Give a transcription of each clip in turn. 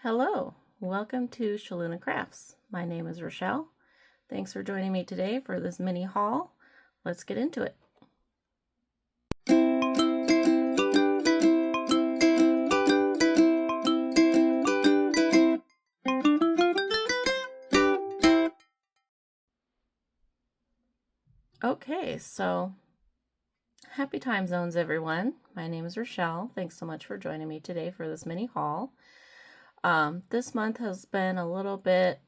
Hello, welcome to Shaluna Crafts. My name is Rochelle. Thanks for joining me today for this mini haul. Let's get into it. Okay, so happy time zones, everyone. My name is Rochelle. Thanks so much for joining me today for this mini haul. This month has been a little bit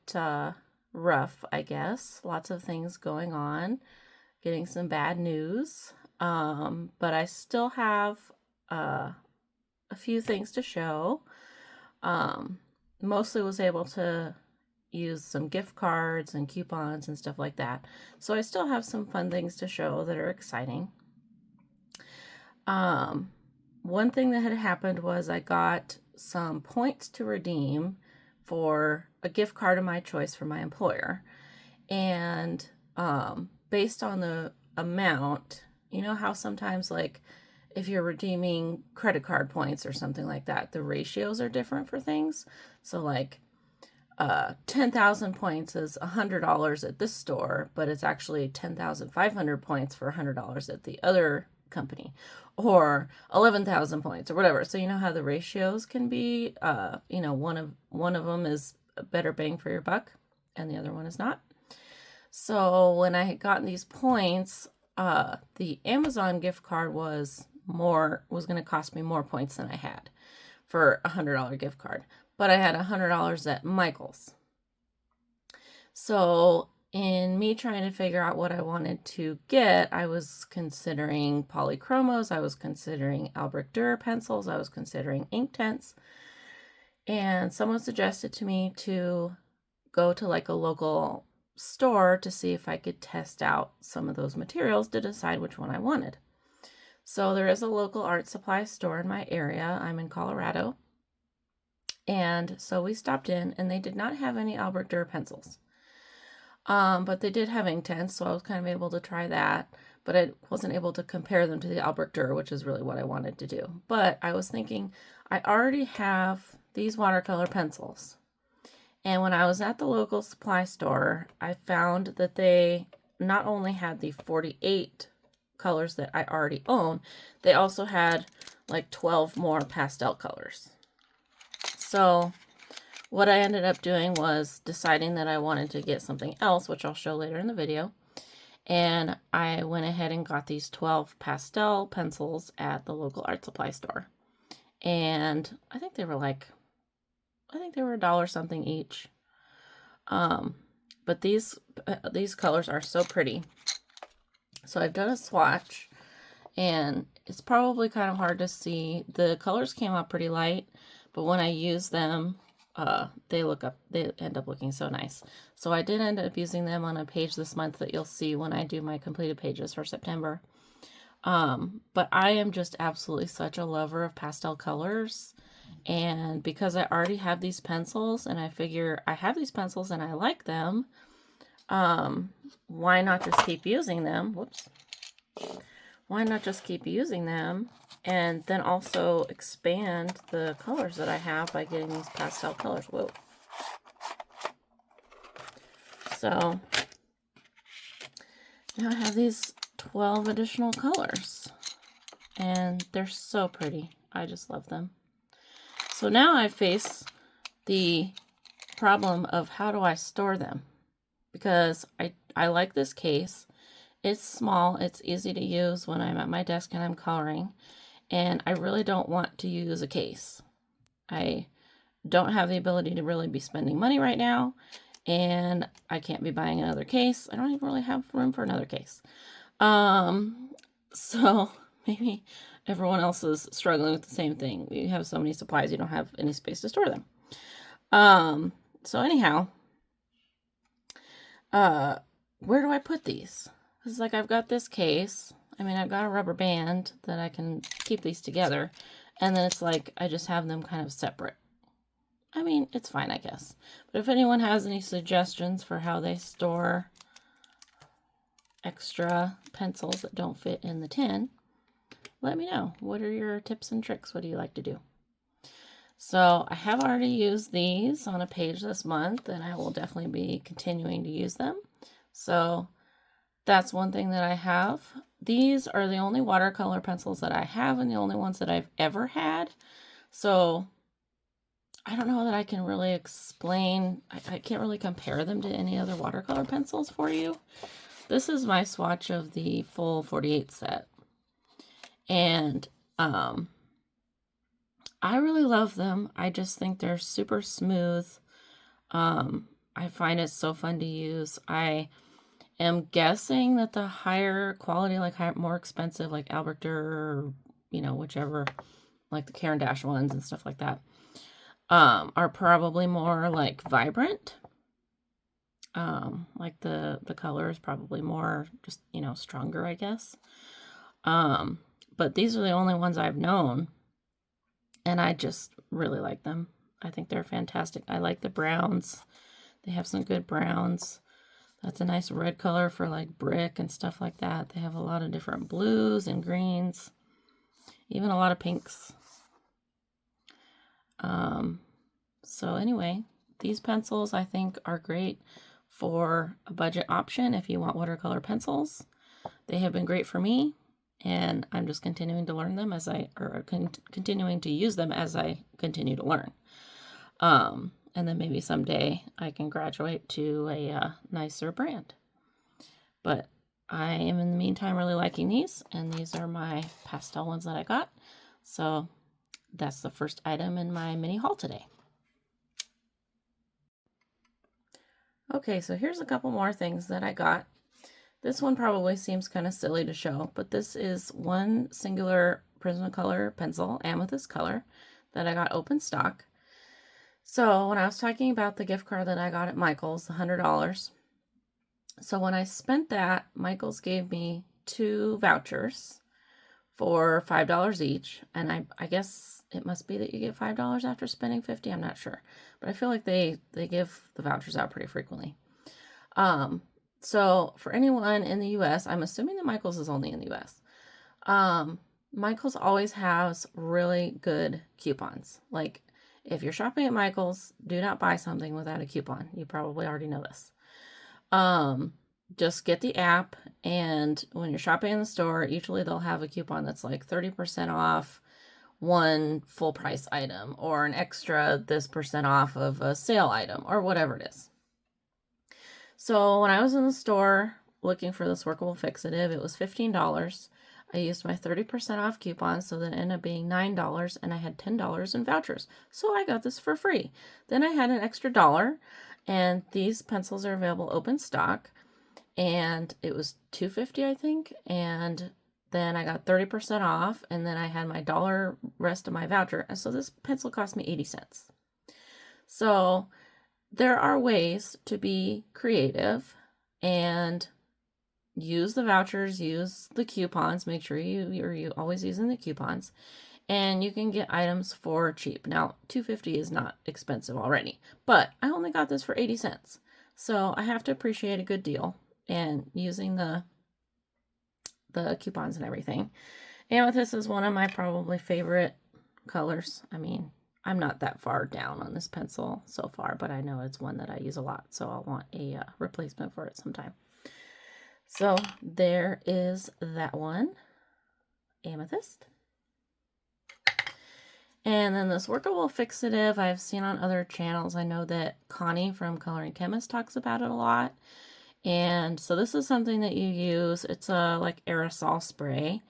rough, I guess. Lots of things going on, getting some bad news, but I still have a few things to show. Mostly was able to use some gift cards and coupons and stuff like that. So I still have some fun things to show that are exciting. One thing that had happened was I got some points to redeem for a gift card of my choice from my employer. And based on the amount, you know how sometimes like if you're redeeming credit card points or something like that, the ratios are different for things. So like 10,000 points is $100 at this store, but it's actually 10,500 points for $100 at the other company, or 11,000 points or whatever. So you know how the ratios can be, one of them is a better bang for your buck and the other one is not. So when I had gotten these points, the Amazon gift card was going to cost me more points than I had for a $100 gift card, but I had $100 at Michael's. So in me trying to figure out what I wanted to get, I was considering Polychromos, I was considering Albrecht Dürer pencils, I was considering Inktense, and someone suggested to me to go to like a local store to see if I could test out some of those materials to decide which one I wanted. So there is a local art supply store in my area. I'm in Colorado. And so we stopped in and they did not have any Albrecht Dürer pencils. But they did have Inktense, so I was kind of able to try that. But I wasn't able to compare them to the Albrecht Dürer, which is really what I wanted to do. But I was thinking, I already have these watercolor pencils. And when I was at the local supply store, I found that they not only had the 48 colors that I already own, they also had like 12 more pastel colors. So what I ended up doing was deciding that I wanted to get something else, which I'll show later in the video. And I went ahead and got these 12 pastel pencils at the local art supply store. And I think they were $1 something each. But these colors are so pretty. So I've done a swatch, and it's probably kind of hard to see. The colors came out pretty light, but when I use them, they end up looking so nice. So I did end up using them on a page this month that you'll see when I do my completed pages for September. But I am just absolutely such a lover of pastel colors. And because I already have these pencils and I figure I have these pencils and I like them, why not just keep using them? Whoops. Why not just keep using them and then also expand the colors that I have by getting these pastel colors? Whoa. So now I have these 12 additional colors and they're so pretty. I just love them. So now I face the problem of how do I store them? Because I like this case. It's small, it's easy to use when I'm at my desk and I'm coloring, and I really don't want to use a case. I don't have the ability to really be spending money right now, and I can't be buying another case. I don't even really have room for another case. So maybe everyone else is struggling with the same thing. You have so many supplies, you don't have any space to store them. So anyhow, where do I put these? It's like I've got this case. I mean, I've got a rubber band that I can keep these together. And then it's like I just have them kind of separate. I mean, it's fine, I guess. But if anyone has any suggestions for how they store extra pencils that don't fit in the tin, let me know. What are your tips and tricks? What do you like to do? So I have already used these on a page this month, and I will definitely be continuing to use them. So that's one thing that I have. These are the only watercolor pencils that I have and the only ones that I've ever had. So I don't know that I can really explain. I can't really compare them to any other watercolor pencils for you. This is my swatch of the full 48 set. And I really love them. I just think they're super smooth. I find it so fun to use. I am guessing that the higher quality, like more expensive, like Albrecht Dürer, or, whichever, like the Caran d'Ache ones and stuff like that, are probably more like vibrant. Like the color is probably more just, stronger, I guess. But these are the only ones I've known, and I just really like them. I think they're fantastic. I like the browns. They have some good browns. That's a nice red color for like brick and stuff like that. They have a lot of different blues and greens, even a lot of pinks. So anyway, these pencils I think are great for a budget option if you want watercolor pencils. They have been great for me, and I'm just continuing to learn them continuing to use them as I continue to learn. And then maybe someday I can graduate to a nicer brand. But I am in the meantime really liking these, and these are my pastel ones that I got. So that's the first item in my mini haul today. Okay, so here's a couple more things that I got. This one probably seems kind of silly to show, but this is one singular Prismacolor pencil, amethyst color, that I got open stock. So when I was talking about the gift card that I got at Michael's, the $100, so when I spent that, Michael's gave me 2 vouchers for $5 each, and I guess it must be that you get $5 after spending $50. I'm not sure, but I feel like they give the vouchers out pretty frequently. So for anyone in the US, I'm assuming that Michael's is only in the US. Michael's always has really good coupons. Like if you're shopping at Michael's, do not buy something without a coupon. You probably already know this. Just get the app, and when you're shopping in the store, usually they'll have a coupon that's like 30% off one full price item, or an extra this percent off of a sale item, or whatever it is. So when I was in the store looking for this workable fixative, it was $15. I used my 30% off coupon, so that ended up being $9, and I had $10 in vouchers. So I got this for free. Then I had an extra $1, and these pencils are available open stock, and it was $2.50, I think, and then I got 30% off, and then I had my $1 rest of my voucher, and so this pencil cost me 80 cents. So there are ways to be creative and use the vouchers, use the coupons, make sure you're always using the coupons, and you can get items for cheap. Now, $2.50 is not expensive already, but I only got this for 80 cents. So I have to appreciate a good deal and using the coupons and everything. Amethyst is one of my probably favorite colors. I mean, I'm not that far down on this pencil so far, but I know it's one that I use a lot, so I'll want a replacement for it sometime. So there is that one, amethyst. And then this workable fixative I've seen on other channels. I know that Connie from Coloring Chemist talks about it a lot. And so this is something that you use. It's a like aerosol spray,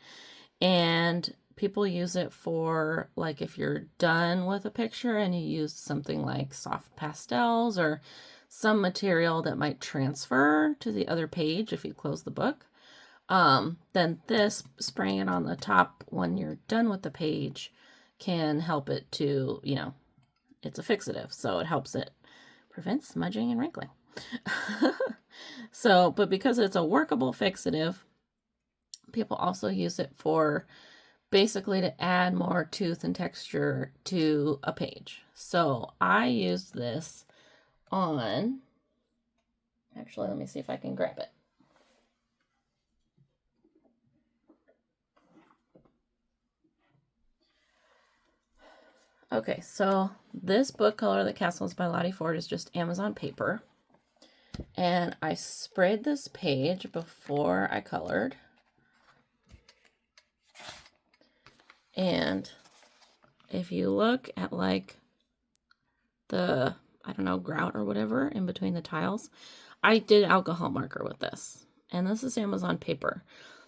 and people use it for like if you're done with a picture and you use something like soft pastels or some material that might transfer to the other page if you close the book. Then this, spraying it on the top when you're done with the page, can help it to, it's a fixative, so it helps it prevent smudging and wrinkling. So, but because it's a workable fixative, people also use it for basically to add more tooth and texture to a page. So I used this on, actually, let me see if I can grab it. Okay, so this book color, The Castles by Lottie Ford, is just Amazon paper. And I sprayed this page before I colored. And if you look at like the, I don't know, grout or whatever in between the tiles, I did alcohol marker with this. And this is Amazon paper.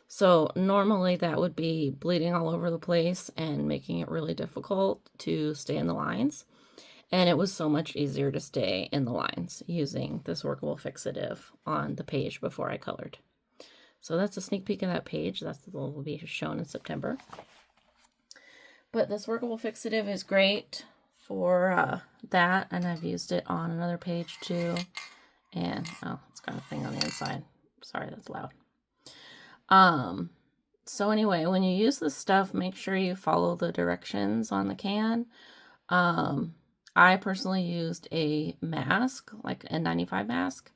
So normally that would be bleeding all over the place and making it really difficult to stay in the lines. And it was so much easier to stay in the lines using this workable fixative on the page before I colored. So that's a sneak peek of that page. That will be shown in September. But this workable fixative is great for that, and I've used it on another page too. And oh, it's got a thing on the inside. Sorry, that's loud. So anyway, when you use this stuff, make sure you follow the directions on the can. I personally used a mask, like a N95 mask,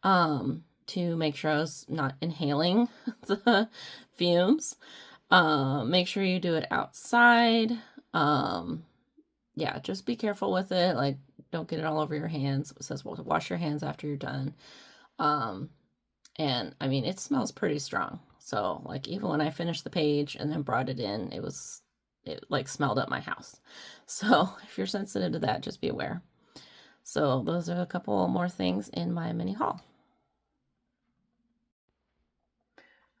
to make sure I was not inhaling the fumes. Make sure you do it outside. Yeah, just be careful with it. Like, don't get it all over your hands. It says, well, wash your hands after you're done. And I mean, it smells pretty strong. So like, even when I finished the page and then brought it in, it like smelled up my house. So if you're sensitive to that, just be aware. So those are a couple more things in my mini haul.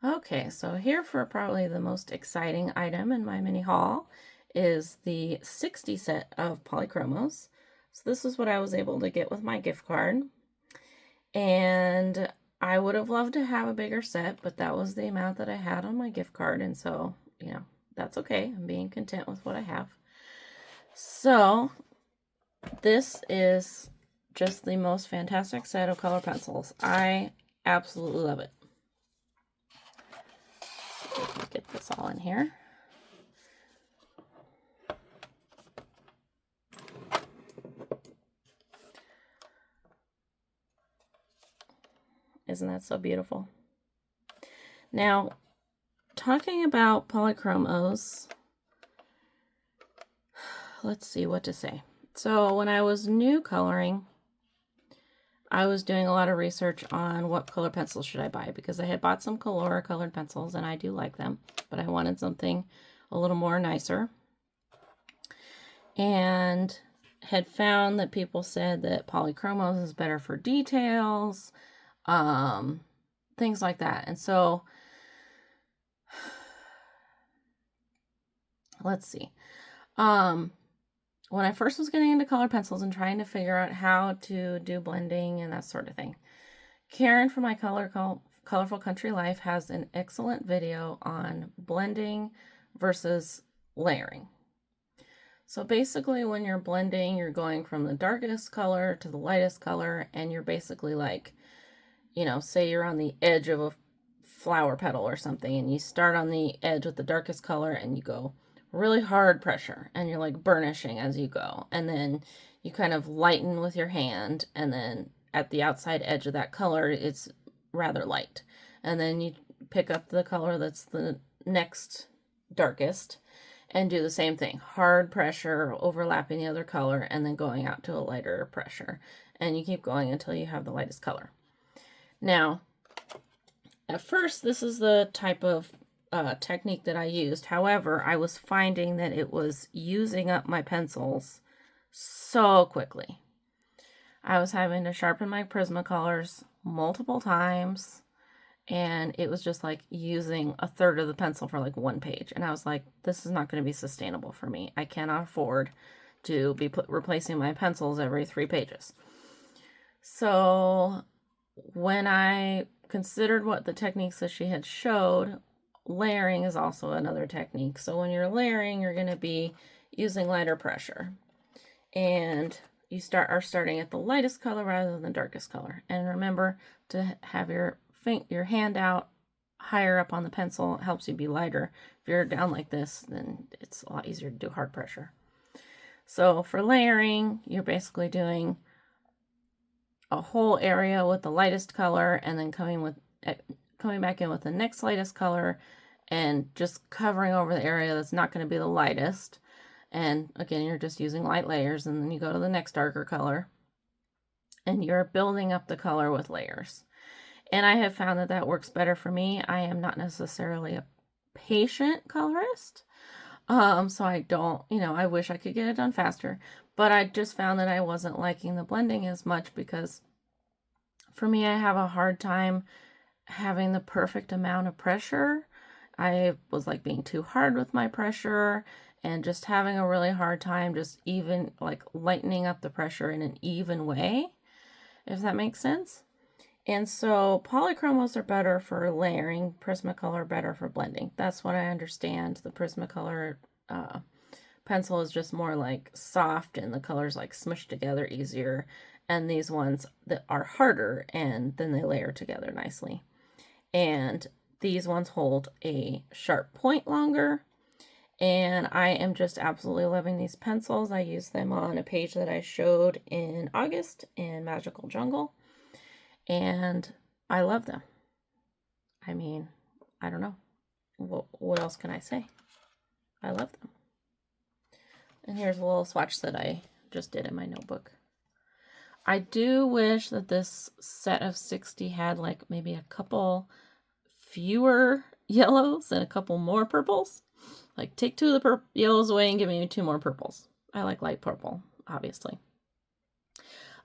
Okay, so here for probably the most exciting item in my mini haul is the 60 set of Polychromos. So this is what I was able to get with my gift card. And I would have loved to have a bigger set, but that was the amount that I had on my gift card. And so, you know, that's okay. I'm being content with what I have. So this is just the most fantastic set of color pencils. I absolutely love it. Get this all in here. Isn't that so beautiful? Now, talking about Polychromos, let's see what to say. So when I was new coloring, I was doing a lot of research on what color pencils should I buy, because I had bought some Colora colored pencils and I do like them, but I wanted something a little more nicer. And had found that people said that Polychromos is better for details, things like that. And so let's see. When I first was getting into color pencils and trying to figure out how to do blending and that sort of thing, Karen from my Colorful Country Life has an excellent video on blending versus layering. So basically when you're blending, you're going from the darkest color to the lightest color, and you're basically like, you know, say you're on the edge of a flower petal or something, and you start on the edge with the darkest color and you go really hard pressure and you're like burnishing as you go, and then you kind of lighten with your hand, and then at the outside edge of that color it's rather light, and then you pick up the color that's the next darkest and do the same thing, hard pressure overlapping the other color and then going out to a lighter pressure, and you keep going until you have the lightest color. Now at first this is the type of technique that I used. However, I was finding that it was using up my pencils so quickly. I was having to sharpen my Prismacolors multiple times, and it was just like using a third of the pencil for like one page. And I was like, this is not going to be sustainable for me. I cannot afford to be replacing my pencils every 3 pages. So when I considered what the techniques that she had showed, layering is also another technique. So when you're layering, you're going to be using lighter pressure, and you are starting at the lightest color rather than the darkest color. And remember to have your hand out higher up on the pencil. It helps you be lighter. If you're down like this, then it's a lot easier to do hard pressure. So for layering, you're basically doing a whole area with the lightest color, and then coming back in with the next lightest color and just covering over the area that's not going to be the lightest, And again, you're just using light layers, and then you go to the next darker color and you're building up the color with layers. And I have found that that works better for me. I am not necessarily a patient colorist. So I don't, I wish I could get it done faster, but I just found that I wasn't liking the blending as much because for me, I have a hard time having the perfect amount of pressure. I was like being too hard with my pressure and just having a really hard time just even like lightening up the pressure in an even way, if that makes sense. And so Polychromos are better for layering, Prismacolor better for blending. That's what I understand. The Prismacolor pencil is just more like soft and the colors like smushed together easier. And these ones that are harder and then they layer together nicely. And these ones hold a sharp point longer. And I am just absolutely loving these pencils. I used them on a page that I showed in August in Magical Jungle. And I love them. I mean, I don't know. What else can I say? I love them. And here's a little swatch that I just did in my notebook. I do wish that this set of 60 had like maybe a couple fewer yellows and a couple more purples. Like take 2 of the yellows away and give me 2 more purples. I like light purple, obviously.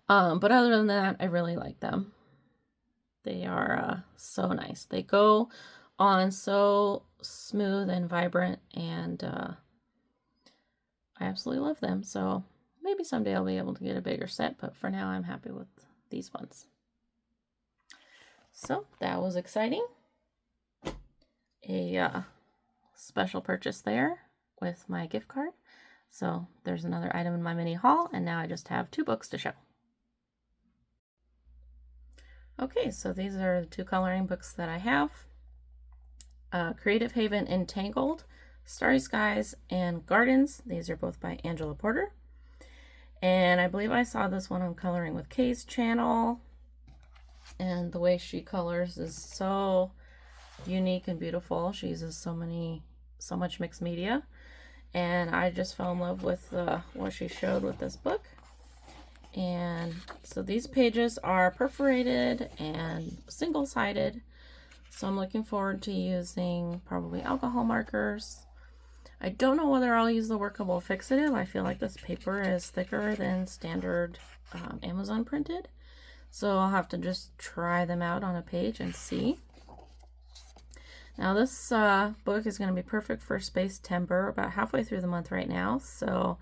But other than that, I really like them. They are so nice. They go on so smooth and vibrant, and I absolutely love them. So maybe someday I'll be able to get a bigger set, but for now I'm happy with these ones. So that was exciting. A special purchase there with my gift card. So there's another item in my mini haul, and now I just have 2 books to show. Okay, so these are the 2 coloring books that I have. Creative Haven Entangled, Starry Skies, and Gardens. These are both by Angela Porter. And I believe I saw this one on Coloring with Kay's channel. And the way she colors is so unique and beautiful. She uses so much mixed media. And I just fell in love with what she showed with this book. And so these pages are perforated and single-sided. So I'm looking forward to using probably alcohol markers. I don't know whether I'll use the Workable Fixative. I feel like this paper is thicker than standard Amazon printed. So I'll have to just try them out on a page and see. Now this book is going to be perfect for Space-Timber, about halfway through the month right now. So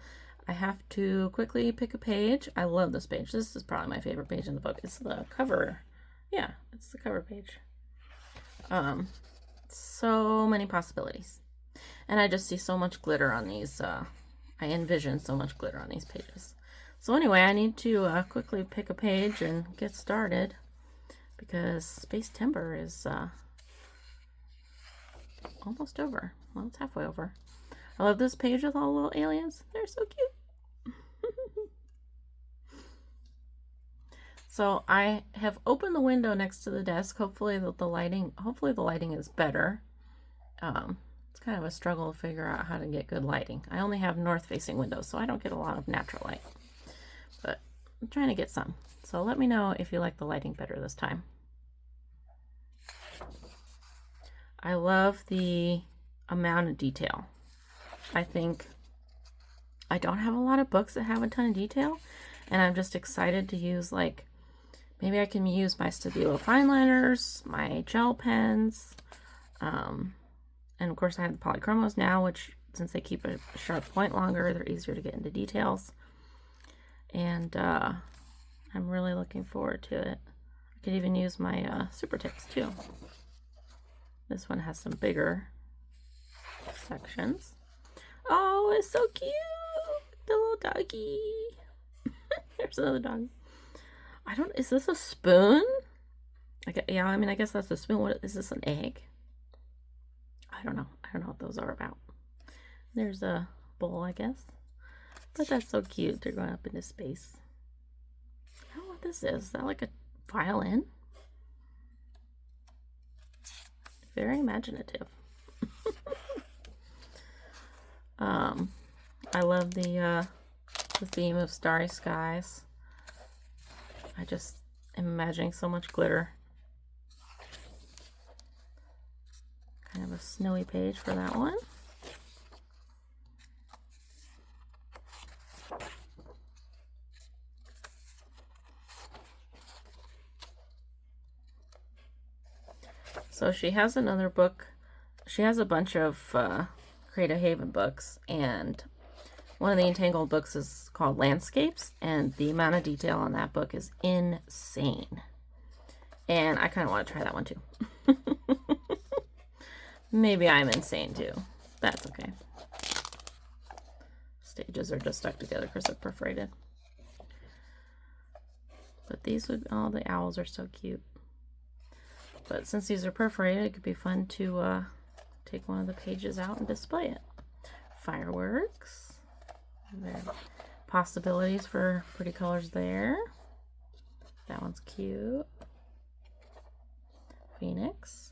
I have to quickly pick a page. I love this page. This is probably my favorite page in the book. It's the cover. Yeah, it's the cover page. So many possibilities. And I just see so much glitter on these. I envision so much glitter on these pages. So anyway, I need to quickly pick a page and get started because Space-Timber is almost over. Well, it's halfway over. I love this page with all the little aliens. They're so cute. So I have opened the window next to the desk. Hopefully the lighting is better. It's kind of a struggle to figure out how to get good lighting. I only have north-facing windows, so I don't get a lot of natural light. But I'm trying to get some. So let me know if you like the lighting better this time. I love the amount of detail. I think I don't have a lot of books that have a ton of detail, and I'm just excited to use, like, maybe I can use my Stabilo fine liners, my gel pens, and of course I have the Polychromos now, which since they keep a sharp point longer, they're easier to get into details. And I'm really looking forward to it. I could even use my Super Tips too. This one has some bigger sections. Oh, it's so cute! The little doggy. There's another dog. Is this a spoon? Yeah, I mean, I guess that's a spoon. What is this, an egg? I don't know. I don't know what those are about. There's a bowl, I guess. But that's so cute. They're going up into space. I don't know what this is. Is that like a violin? Very imaginative. I love the theme of starry skies. I just am imagining so much glitter. Kind of a snowy page for that one. So she has another book. She has a bunch of Creative Haven books, and one of the Entangled books is called Landscapes, and the amount of detail on that book is insane. And I kind of want to try that one too. Maybe I'm insane too. That's okay. Stages are just stuck together because they're perforated. But these would, oh, the owls are so cute. But since these are perforated, it could be fun to take one of the pages out and display it. Fireworks. There are possibilities for pretty colors there. That one's cute. Phoenix.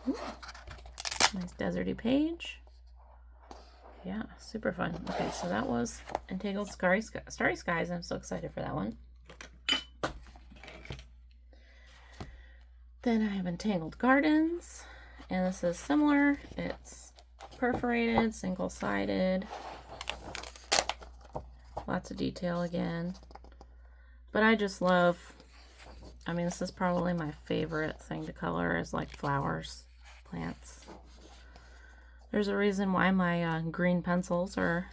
Ooh. Nice deserty page. Yeah, super fun. Okay, so that was Entangled Starry Skies. I'm so excited for that one. Then I have Entangled Gardens, and this is similar. It's perforated, single-sided, lots of detail again. But I just love, I mean, this is probably my favorite thing to color, is like flowers, plants. There's a reason why my green pencils are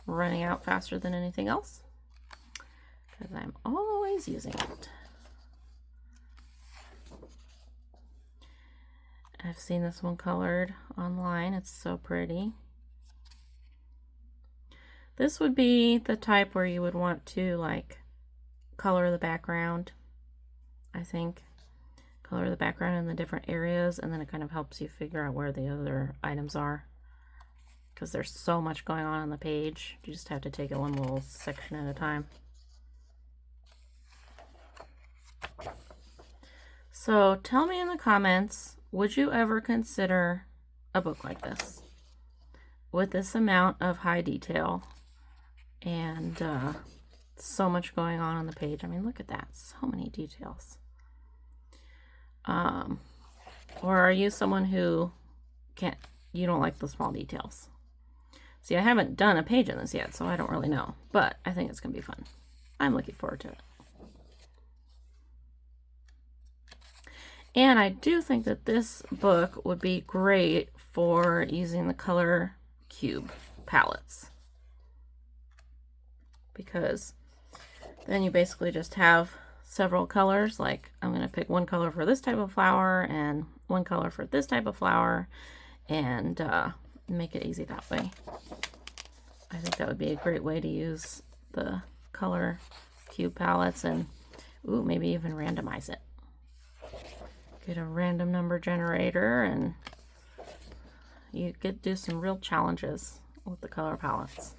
running out faster than anything else, because I'm always using it. I've seen this one colored online. It's so pretty. This would be the type where you would want to like color the background, I think. Color the background in the different areas, and then it kind of helps you figure out where the other items are, because there's so much going on the page. You just have to take it one little section at a time. So tell me in the comments, would you ever consider a book like this with this amount of high detail and so much going on the page? I mean, look at that, so many details. Or are you someone who you don't like the small details? See, I haven't done a page in this yet, so I don't really know, but I think it's gonna be fun. I'm looking forward to it. And I do think that this book would be great for using the color cube palettes, because then you basically just have several colors. Like, I'm going to pick one color for this type of flower and one color for this type of flower, and make it easy that way. I think that would be a great way to use the color cube palettes, and ooh, maybe even randomize it. Get a random number generator, and you could do some real challenges with the color palettes.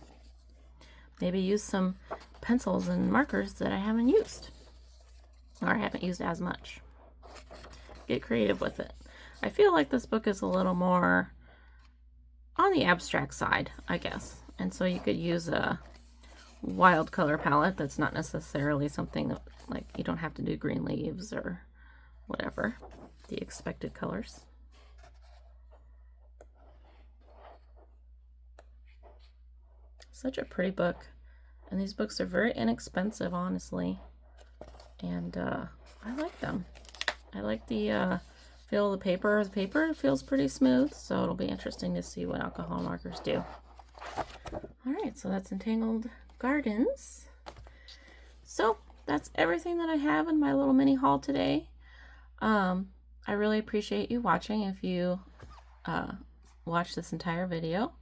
Maybe use some pencils and markers that I haven't used, or I haven't used as much. Get creative with it. I feel like this book is a little more on the abstract side, I guess. And so you could use a wild color palette that's not necessarily something that, like, you don't have to do green leaves or whatever, the expected colors. Such a pretty book. And these books are very inexpensive, honestly. And I like them. I like the feel of the paper. The paper feels pretty smooth, so it'll be interesting to see what alcohol markers do. Alright, so that's Entangled Gardens. So that's everything that I have in my little mini haul today. I really appreciate you watching if you watched this entire video.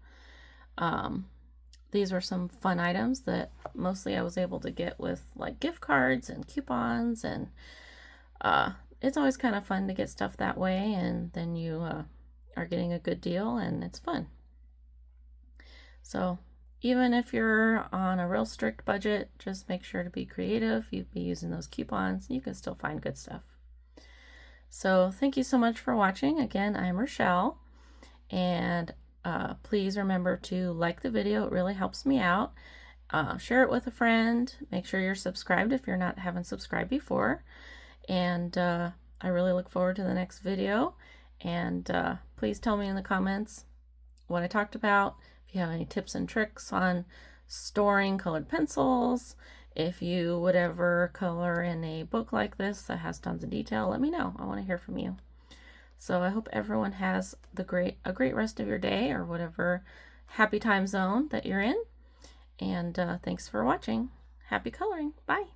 These were some fun items that mostly I was able to get with like gift cards and coupons, and it's always kind of fun to get stuff that way, and then you are getting a good deal and it's fun. So even if you're on a real strict budget, just make sure to be creative. You'd be using those coupons, you can still find good stuff. So thank you so much for watching. Again, I'm Rochelle, and please remember to like the video. It really helps me out. Share it with a friend. Make sure you're subscribed if haven't subscribed before. And I really look forward to the next video. And please tell me in the comments what I talked about. If you have any tips and tricks on storing colored pencils, if you would ever color in a book like this that has tons of detail, let me know. I want to hear from you. So I hope everyone has a great rest of your day, or whatever happy time zone that you're in. And thanks for watching. Happy coloring. Bye.